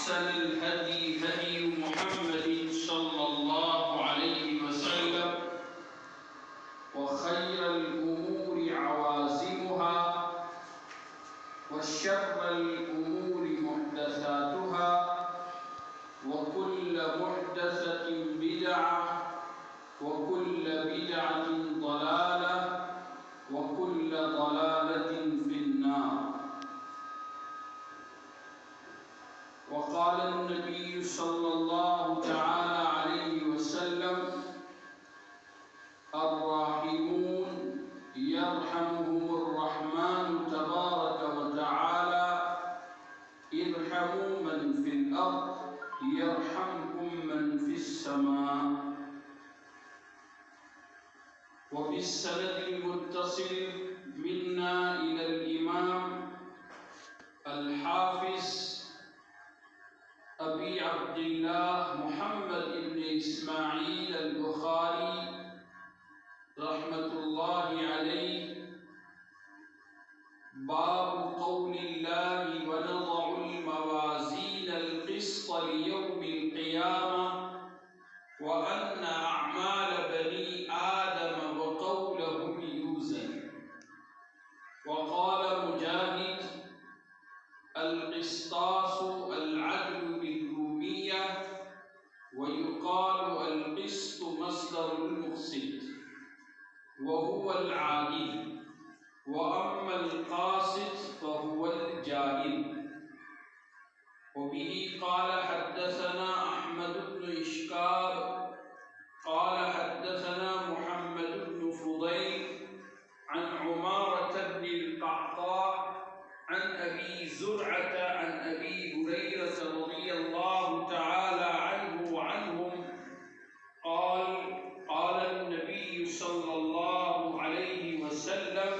وأحسن الهدي هدي محمد صلى الله عليه وسلم وخير الأمور عوازمها وشر الأمور محدثاتها وكل محدثة بدعة وكل بدعة ضلالة وكل ضلالة في النار. وقال النبي صلى الله تعالى عليه وسلم: الراحمون يرحمهم الرحمن تبارك وتعالى ارحموا من في الأرض يرحمكم من في السماء. وبالسند المتصل منا إلى الإمام الحافظ أبي عبد الله محمد بن إسماعيل البخاري رحمة الله عليه: باب قول الله: ونضع الموازين القسط ليوم القيامة وأن أعمال بني آدم وقولهم يوزن. وقال مجاهد: القسطاس العدل بالرومية، ويقال القسط مصدر المقسط وهو العادل، وأما القاسط فهو الجائر. وبه قال حدثنا أحمد بن إشكار قال حدثنا محمد بن فضيل عن عمارة بن القعقاع عن أبي زرعة عن أبي هريرة رضي الله تعالى عنه وعنهم قال: قال النبي صلى الله عليه وسلم: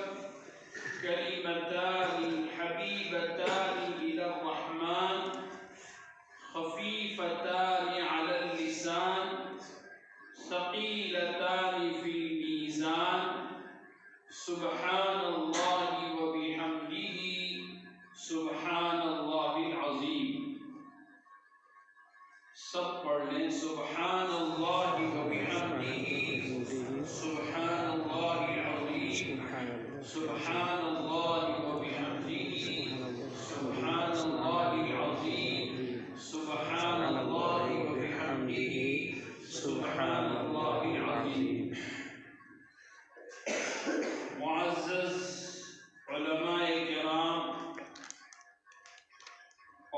كلمتان حبيبتان إلى الرحمن خفيفتان على اللسان ثقيلتان في الميزان سبحان الله وبحمده سبحان اللہ العظیم. سب پڑھ لیں: سبحان اللہ وبحمدہ سبحان اللہ العظیم، سبحان اللہ وبحمدہ سبحان اللہ العظیم، سبحان اللہ وبحمدہ سبحان اللہ العظیم. معزز علماء کرام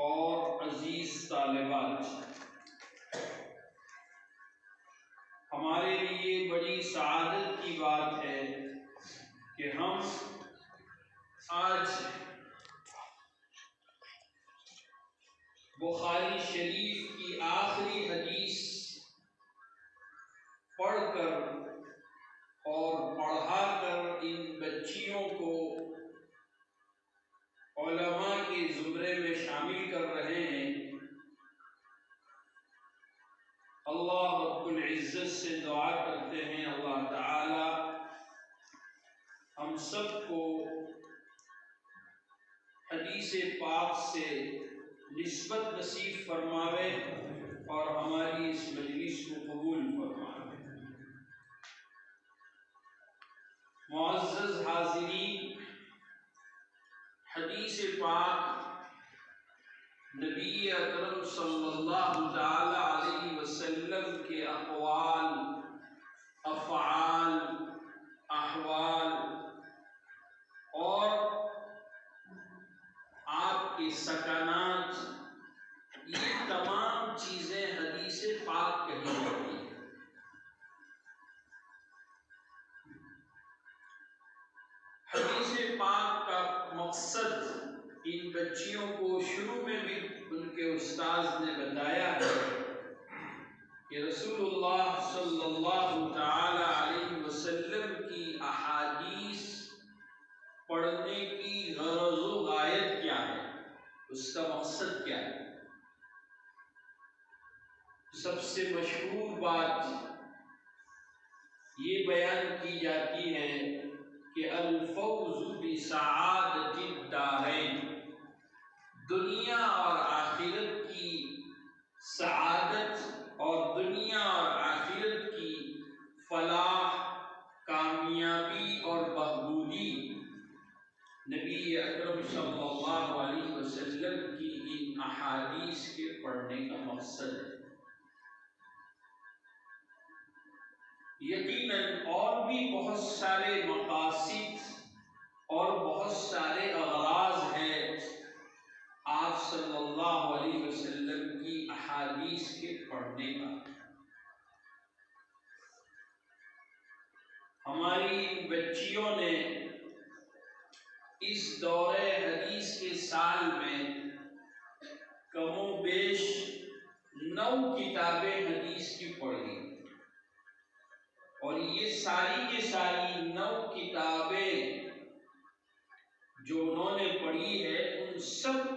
اور عزیز طالبات، ہمارے لیے بڑی سعادت کی بات ہے کہ ہم آج بخاری شریف کی آخری حدیث پڑھ کر اور پڑھا کر ان بچیوں کو علماء کے زمرے میں شامل کر رہے ہیں. اللہ رب العزت سے دعا کرتے ہیں اللہ تعالی ہم سب کو حدیث پاک سے نسبت نصیب فرماوے اور ہماری اس مجلس کو قبول فرماوے. معزز حاضرین، حدیث پاک نبی اکرم صلی اللہ تعالی علیہ وسلم کے اقوال، افعال، احوال اور آپ کے سکنات، یہ تمام چیزیں حدیث پاک کہی جاتی ہیں. حدیث پاک کا مقصد ان بچیوں کو شروع میں بھی ان کے استاذ نے بتایا ہے کہ رسول اللہ صلی اللہ تعالی علیہ وسلم کی احادیث پڑھنے کی غرض و غایت کیا ہے، اس کا مقصد کیا ہے. سب سے مشہور بات یہ بیان کی جاتی ہے کہ الفوز بسعادت الدارین، دنیا اور آخرت کی احادیث کے پڑھنے کا مقصد ہے۔ یقیناً اور بھی بہت سارے مقاصد اور بہت سارے اغراض ہیں آپ صلی اللہ علیہ وسلم کی احادیث کے پڑھنے کا۔ ہماری بچیوں نے اس دور حدیث کے سال میں کم و بیش 9 کتابیں حدیث کی پڑھی، اور یہ ساری کی ساری 9 کتابیں جو انہوں نے پڑھی ہے ان سب